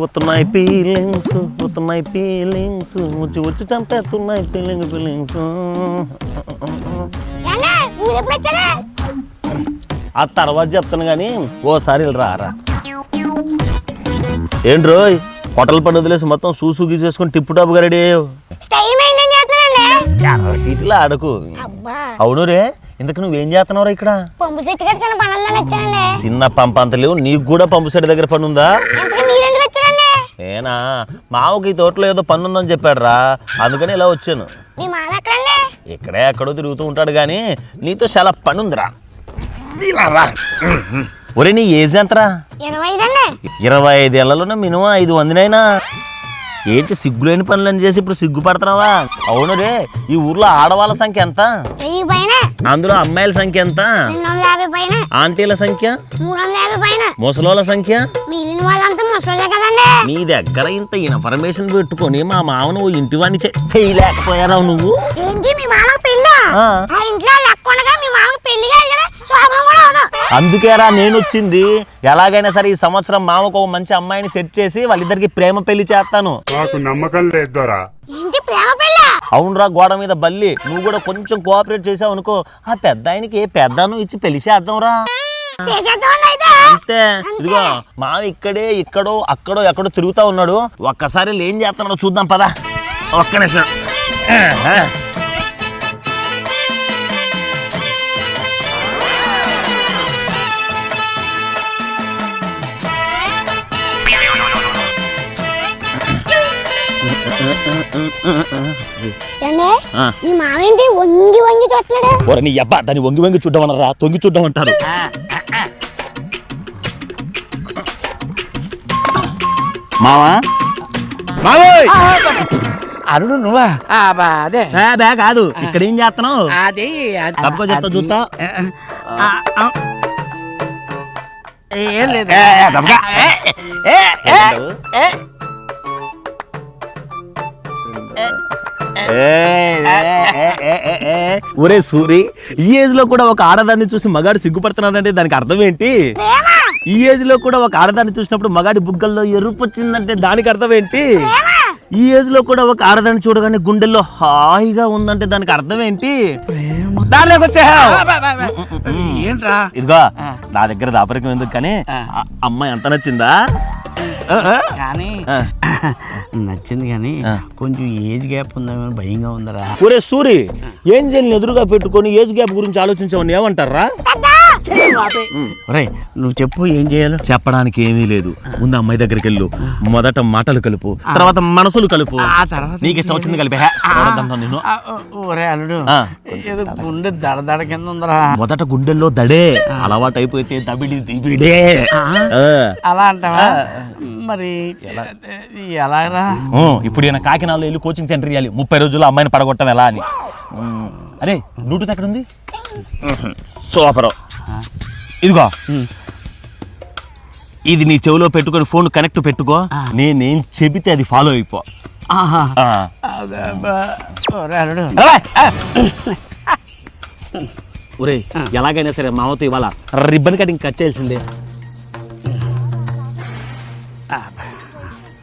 వస్తున్నాయి ఫీలింగ్స్ వచ్చి చంపేస్తున్నాయి ఫీలింగ్స్. ఆ తర్వాత చెప్తాను కానీ ఓసారి రారా. ఏంటి రోయ్ హోటల్ పని వదిలేసి మొత్తం సూసు గీసేసుకుని టిప్పు టాప్ గా రెడీ అయ్యావు. ఇట్లా ఆడకు. అవును రే, ఇంతకు నువ్వేం చేస్తున్నావు ఇక్కడ? చిన్న పంప అంత లేవు, నీకు కూడా పంపు సెట్ దగ్గర పని ఉందా? నేనా, మావకి ఈ తోటలో ఏదో పని ఉందని చెప్పాడు రా, అందుకని ఇలా వచ్చాను. ఇక్కడే ఎక్కడో తిరుగుతూ ఉంటాడు గాని నీతో చాలా పని ఉందిరా. ఒరే నీ ఏజ్ ఎంతరా? 25 ఏళ్లలోనే మినిమం 500 ఏంటి సిగ్గులేని పనులని చేసి ఇప్పుడు సిగ్గుపడుతున్నావా? అవును రే, ఈ ఊర్లో ఆడవాళ్ళ సంఖ్య ఎంత? అందులో అమ్మాయిల సంఖ్య ఎంత? ఆంటీల సంఖ్య? ముసలోళ్ళ సంఖ్య? నీ దగ్గర ఇంత ఇన్ఫర్మేషన్ పెట్టుకొని మా మామను ఇంటి వాడిని చేయలేకపోయారా నువ్వు? అందుకేరా నేను వచ్చింది. ఎలాగైనా సరే ఈ సంవత్సరం మామకు ఒక మంచి అమ్మాయిని సెట్ చేసి వాళ్ళిద్దరికి ప్రేమ పెళ్లి చేస్తాను. నమ్మకం లేదురా. అవునరా, గోడ మీద బల్లి. నువ్వు కూడా కొంచెం కోఆపరేట్ చేసావు అనుకో, ఆ పెద్ద ఆయనకి ఏ పెద్దను ఇచ్చి పెళ్లి చేద్దాంరా. అంతే. ఇదిగో మామ ఇక్కడే ఇక్కడో అక్కడో ఎక్కడో తిరుగుతా ఉన్నాడు, ఒక్కసారి ఏం చేస్తున్నాడో చూద్దాం పదా. ఒక్క నిమిషం. నీ అబ్బా దాన్ని వంగి వంగి చూడ్డామన్నారా? తొంగి చూడ్డం అంటారు. మావా అరుడు నువ్వా? అదే కాదు, ఇక్కడ ఏం చేస్తున్నావు? అది తప్పుకో చెప్తా చూస్తా. ఏం లేదు. ఒరే సూరి, ఈ ఏజ్ లో కూడా ఒక ఆడదాన్ని చూసి మగాడు సిగ్గుపడుతున్నాడంటే దానికి అర్థం ఏంటి? ఈ ఏజ్ లో కూడా ఒక ఆడదాన్ని చూసినప్పుడు మగాడి బుగ్గల్లో ఎరుపు వచ్చిందంటే దానికి అర్థం ఏంటి? ఈ ఏజ్ లో కూడా ఒక ఆడదాన్ని చూడగానే గుండెల్లో హాయిగా ఉందంటే దానికి అర్థం ఏంటి? ఏంట్రా? ఇదిగో నా దగ్గర దాపరికం ఎందుకు కానీ అమ్మాయి ఎంత నచ్చిందా? కానీ నచ్చింది కానీ కొంచెం ఏజ్ గ్యాప్ ఉందేమో భయంగా ఉందరా. ఒరే సూరి, ఏం చేయాలి ఎదురుగా పెట్టుకొని ఏజ్ గ్యాప్ గురించి ఆలోచించామని ఏమంటారా? నువ్వు చెప్పు, ఏం చేయాలో. చెప్పడానికి ఏమీ లేదు. ముందు అమ్మాయి దగ్గరికి వెళ్ళు, మొదట మాటలు కలుపు, తర్వాత మనసులు కలుపు, ఆ తర్వాత నీకు ఇష్టం వచ్చింది కలిపే. నేను ఒరే అల్లుడు, ఏదో గుండె దడదడ కింద ఉందరా. మొదట గుండెల్లో దడే, అలవాటు అయిపోతే దబిడి దిబిడే. అలా అంటావా? మరి ఎలాగరా? ఇప్పుడు ఈయన కాకినాడలో వెళ్ళి కోచింగ్ సెంటర్ ఇవ్వాలి, 30 రోజుల్లో అమ్మాయిని పడగొట్టం ఎలా అని. అరే బ్లూటూత్ ఎక్కడ ఉంది? సూపర్. ఇదిగో ఇది నీ చెవిలో పెట్టుకొని ఫోన్ కనెక్ట్ పెట్టుకో, నేనేం చెబితే అది ఫాలో అయిపో. ఒరే ఎలాగైనా సరే మామతో ఇవాళ రిబ్బన్ కటింగ్ కట్ చేయాల్సిందే.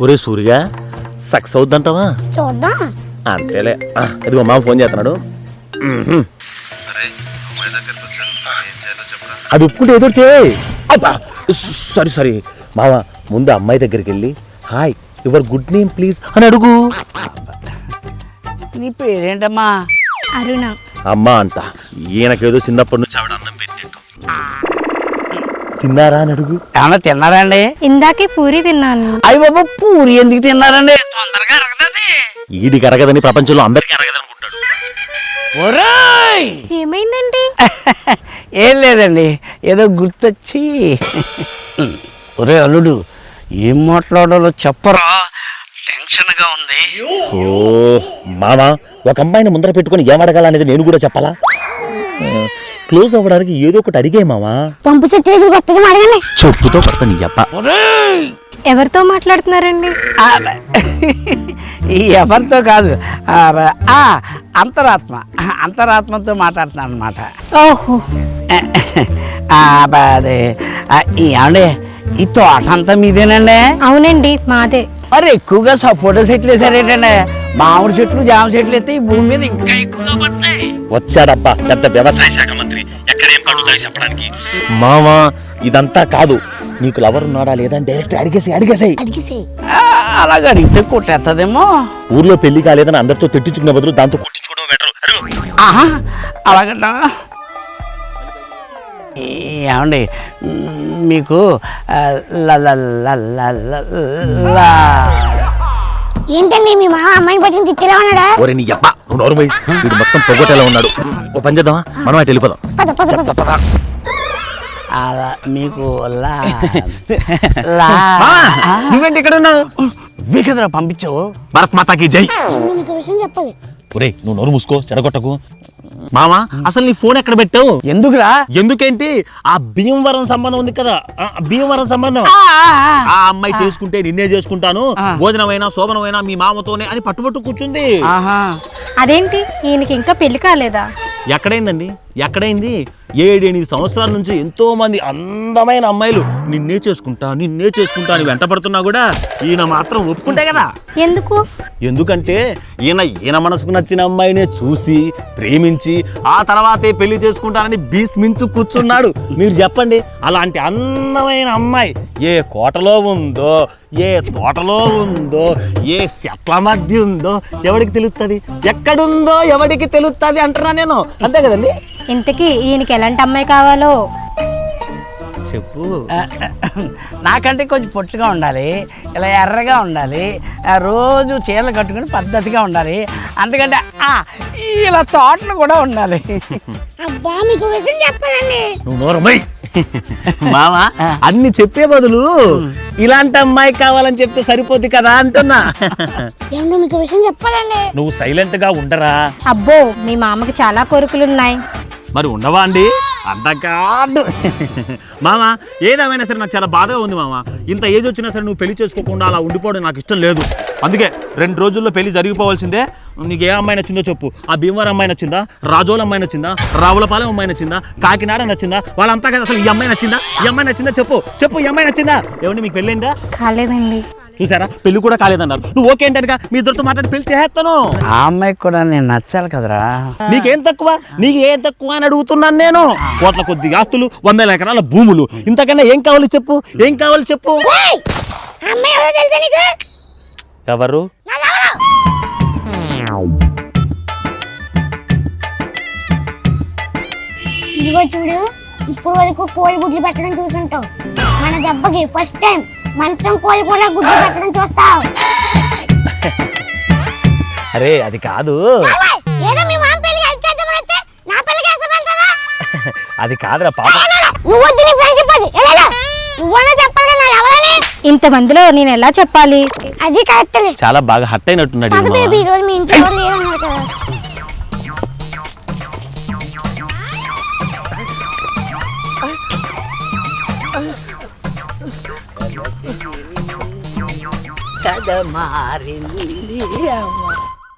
ఒరే సూరిగా సక్సెస్ అవుద్దంటావా? చూద్దాం. అంతేలే. ఇదిగో మామ ఫోన్ చేస్తున్నాడు. అది ఒప్పుకుంటే ఏదో చేయి. సారీ మామ, ముందు అమ్మాయి దగ్గరికి వెళ్ళి hi your good name please అని అడుగు. నీ పేరేంటమ్మా? అరుణ. అమ్మా అంట. ఈయనకేదో చిన్నప్పటి నుంచి ఆవిడ అన్నం పెట్టినట్టు. తిన్నారా అని అడుగు. ఏమన్నా తిన్నారండి? ఇందాకే పూరి తిన్నాను. అయ్య బాబా, పూరి ఎందుకు తిన్నారండి? తొందరగా అరగదది. ఈడికి అరగదని ప్రపంచంలో అందరికీ అరగదనుకుంటాడు. ఏమైందండి? ఏం లేదండి, ఏదో గుర్తొచ్చి. ఒరే అల్లుడు, ఏం మాట్లాడాలో చెప్పరా, టెన్షన్ గా ఉంది. మామ, ఒక అమ్మాయిని ముందర పెట్టుకుని ఏం అడగాలనేది నేను కూడా చెప్పాలా? క్లోజ్ అవ్వడానికి ఏదో ఒకటి అడిగే మామా. పంపు చెట్టు చెప్పుతో కొడతా నీ అప్ప. ఎవరితో మాట్లాడుతున్నారండి? ఎవరితో కాదు, అంతరాత్మతో మాట్లాడుతున్నాను అనమాట. ఓహో, అదే ఏమండి, ఈ తోట అంతా మీదేనండి? అవునండి, మాదే. మరి ఎక్కువగా సపోటా చెట్లు వేసారేటండి? మామిడి చెట్లు, జామ చెట్లు అయితే ఈ భూమి మీద ఇంకా ఎక్కువగా పడతాయి. వచ్చాడబ్బా పెద్ద వ్యవసాయ శాఖ మంత్రి, ఎక్కడేం పండుతాయి చెప్పడానికి. మామా ఇదంతా కాదు, నీకు లవర్ ఉన్నాడా లేదా అని డైరెక్ట్ అడిగేసాయి. అలాగ అడిగితే కొట్టేస్తుందేమో. ఊర్లో పెళ్లి కాలేదని అందరితో తిట్టించుకునే బదులు దాంతో కొట్టించుకోవడం బెటర్. ఆహా, అలాగట. ఏమండి, మీకు ఏంటండి మీ మామ అమ్మాయిని పట్టుకుని తిట్టేలా ఉన్నాడా? ఒరే నీ అబ్బా, నువ్వు నోరు మూయి. వీడు మొత్తం పొగొట్టేలా ఉన్నాడు. ఓ పని చేద్దామా, మనం అటు వెళ్ళిపోదాం. అలా మీకు నువ్వేంటి ఇక్కడ ఉన్నావు? నువ్వే కదరా పంపించావు. భారత్ మాతాకి జై. నీకు విషయం చెప్పాలి. ఒరే నువ్వు నోరు మూసుకో, చెడగొట్టకు. మామా అసలు నీ ఫోన్ ఎక్కడ పెట్టావు? ఎందుకురా? ఎందుకేంటి, ఆ భీమవరం సంబంధం ఉంది కదా, ఆ భీమవరం సంబంధం. ఆ అమ్మాయి చేసుకుంటే నిన్నే చేసుకుంటాను, భోజనమైనా శోభనమైనా మీ మామతోనే అని పట్టుబట్టు కూర్చుంది. అదేంటి, ఈయనకి ఇంకా పెళ్లి కాలేదా? ఎక్కడైందండి, ఎక్కడైంది? 7-8 సంవత్సరాల నుంచి ఎంతో మంది అందమైన అమ్మాయిలు నిన్నే చేసుకుంటా అని వెంట పడుతున్నా కూడా ఈయన మాత్రం ఒప్పుకుంటే కదా. ఎందుకు? ఎందుకంటే ఈయన మనసుకు నచ్చిన అమ్మాయినే చూసి ప్రేమించి ఆ తర్వాతే పెళ్లి చేసుకుంటానని భీష్మించు కూర్చున్నాడు. మీరు చెప్పండి, అలాంటి అందమైన అమ్మాయి ఏ కోటలో ఉందో, ఏ తోటలో ఉందో, ఏ చెట్ల మధ్య ఉందో ఎవడికి తెలుస్తుంది? ఎక్కడుందో ఎవడికి తెలుస్తుంది అంటున్నా నేను, అంతే కదండి. ఇంతకీ ఈయనకి ఎలాంటి అమ్మాయి కావాలో చెప్పు. నాకంటే కొంచెం పొట్టుగా ఉండాలి, ఇలా ఎర్రగా ఉండాలి, రోజు చీరలు కట్టుకుని పద్ధతిగా ఉండాలి, అందుకంటే ఇలా తోటలు కూడా ఉండాలి. అబ్బా, మీకు విషయం చెప్పాలండి. నువ్వు నోరమై మామా, అన్ని చెప్పే బదులు ఇలాంటి అమ్మాయి కావాలని చెప్తే సరిపోద్ది కదా అంటున్నా. మీకు విషయం చెప్పాలండి. నువ్వు సైలెంట్ గా ఉండరా? అబ్బో, మీ మామకి చాలా కోరికలున్నాయి. మరి ఉండవా అండి? అంతకాదు మామ, ఏదేమైనా సరే నాకు చాలా బాధగా ఉంది మామ. ఇంత ఏజ్ వచ్చినా సరే నువ్వు పెళ్లి చేసుకోకుండా అలా ఉండిపోవడం నాకు ఇష్టం లేదు. అందుకే 2 రోజుల్లో పెళ్లి జరిగిపోవాల్సిందే. నీకు ఏ అమ్మాయి నచ్చిందో చెప్పు. ఆ భీమవరం అమ్మాయి నచ్చిందా, రాజోల అమ్మాయి నచ్చిందా, రావులపాలెం అమ్మాయి నచ్చిందా, కాకినాడ నచ్చిందా, వాళ్ళంతా కదా. అసలు ఈ అమ్మాయి నచ్చిందా చెప్పు. ఈ అమ్మాయి నచ్చిందా? ఏమండి మీకు పెళ్ళైందా? కాలేదండి. చూసారా, పెళ్లి కూడా కాలేదన్నారు. నువ్వు ఓకే అంటే మీ ఇద్దరితో మాట్లాడి పెళ్లి చేస్తాను. ఆ అమ్మాయికి కూడా నేను నచ్చాలి కదరా. నీకేం తక్కువ అని అడుగుతున్నాను నేను. కోట్ల కొద్ది ఆస్తులు, 100 ఎకరాల భూములు, ఇంతకన్నా ఏం కావాలి చెప్పు? ఎవరు? ఇదిగో చూడు, ఇప్పుడు వరకు కోడి గుడ్లు పెట్టడం చూసుంటావు. మన దెబ్బకి ఫస్ట్ టైం మంచం కోడి కూడా గుడ్లు పెట్టడం చూస్తావు. అరే అది కాదు, ఏదో మీ మామ పెళ్లికి హెల్ప్ చేద్దామని వస్తే నా పెళ్లికి అసలు అది కాదురా పాప. నువ్వు వద్దు, నీ ఫ్రెండ్షిప్ అది. నువ్వన్నా చెప్పాలి కదా, ఎవరని? ఇంతమందిలో నేను ఎలా చెప్పాలి? అది కరెక్ట్. చాలా బాగా హర్ట్ అయినట్టున్నాడు. ఈ రోజు మీ ఇంట్లో ఎవరు లేరన్నారు కదా. కథ మారింది అమ్మ.